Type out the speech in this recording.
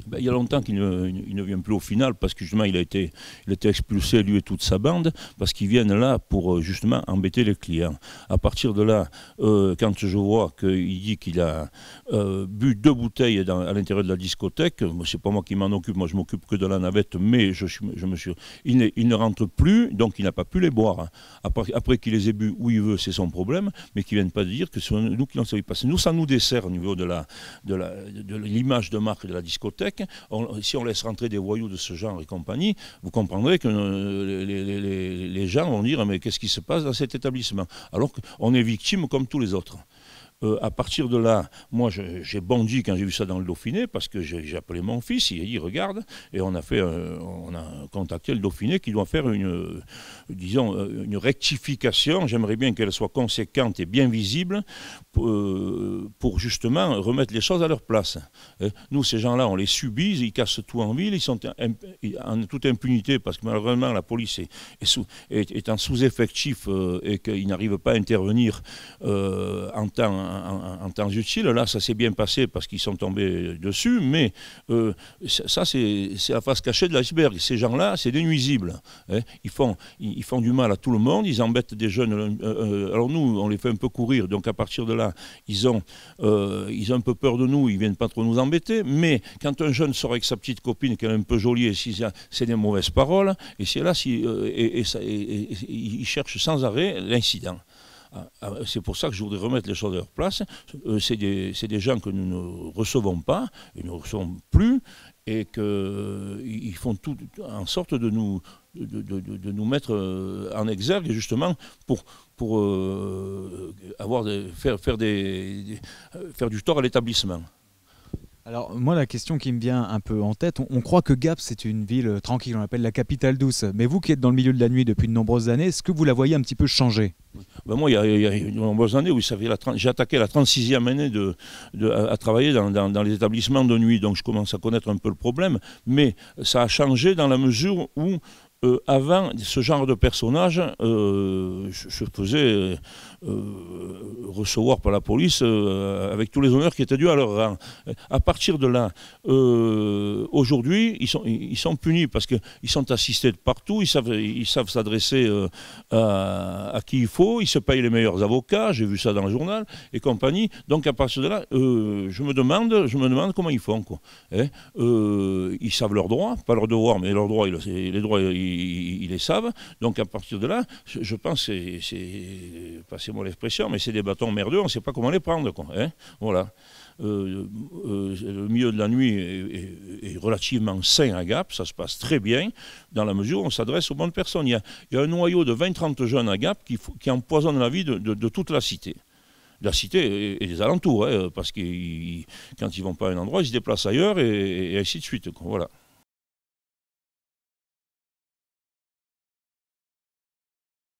Ben, il y a longtemps qu'il ne vient plus au final parce que justement il a été expulsé lui et toute sa bande parce qu'ils viennent là pour justement embêter les clients. À partir de là, quand je vois qu'il dit qu'il a bu 2 bouteilles à l'intérieur de la discothèque, c'est pas moi qui m'en occupe, moi je m'occupe que de la navette, mais il ne rentre plus, donc il n'a pas pu les boire. Après qu'il les ait bu où il veut, c'est son problème, mais qu'ils ne viennent pas dire que c'est nous qui l'en savons passer. Nous, ça nous dessert au niveau de l'image de marque de la discothèque. Si on laisse rentrer des voyous de ce genre et compagnie, vous comprendrez que les gens vont dire mais qu'est-ce qui se passe dans cet établissement? Alors qu'on est victime comme tous les autres. À partir de là, moi j'ai bondi quand j'ai vu ça dans le Dauphiné parce que j'ai appelé mon fils, il a dit regarde, et on a contacté le Dauphiné qui doit faire une rectification. J'aimerais bien qu'elle soit conséquente et bien visible pour justement remettre les choses à leur place. Nous, ces gens-là, on les subit, ils cassent tout en ville, ils sont en toute impunité parce que malheureusement la police est en sous-effectif et qu'ils n'arrivent pas à intervenir en temps utile. Là, ça s'est bien passé parce qu'ils sont tombés dessus, mais ça, c'est la face cachée de l'iceberg. Ces gens-là, c'est des nuisibles. Ils font du mal à tout le monde, ils embêtent des jeunes. Alors nous, on les fait un peu courir, donc à partir de là, ils ont un peu peur de nous, ils ne viennent pas trop nous embêter, mais quand un jeune sort avec sa petite copine, qu'elle est un peu jolie, et si c'est des mauvaises paroles, et c'est là, ils cherchent sans arrêt l'incident. C'est pour ça que je voudrais remettre les choses à leur place. C'est des gens que nous ne recevons pas, et nous ne recevons plus, et qu'ils font tout en sorte de nous mettre en exergue, justement, pour faire du tort à l'établissement. Alors moi la question qui me vient un peu en tête, on croit que Gap c'est une ville tranquille, on l'appelle la capitale douce, mais vous qui êtes dans le milieu de la nuit depuis de nombreuses années, est-ce que vous la voyez un petit peu changer? Ben moi, il y a de nombreuses années, oui, j'ai attaqué la 36e année à travailler dans les établissements de nuit, donc je commence à connaître un peu le problème, mais ça a changé dans la mesure où avant ce genre de personnage, je faisais recevoir par la police avec tous les honneurs qui étaient dus à leur rang. À partir de là, aujourd'hui, ils sont punis parce qu'ils sont assistés de partout, ils savent s'adresser à qui il faut, ils se payent les meilleurs avocats, j'ai vu ça dans le journal et compagnie. Donc à partir de là, je me demande comment ils font, quoi. Ils savent leurs droits, pas leurs devoirs, mais leurs droits, les droits, ils les savent. Donc à partir de là, je pense que passez-moi l'expression, mais c'est des bâtons merdeux, on ne sait pas comment les prendre, quoi. Voilà. Le milieu de la nuit est relativement sain à Gap, ça se passe très bien, dans la mesure où on s'adresse aux bonnes personnes. Il y a un noyau de 20-30 jeunes à Gap qui empoisonnent la vie de toute la cité. La cité et des alentours, parce que quand ils ne vont pas à un endroit, ils se déplacent ailleurs et ainsi de suite, quoi. Voilà.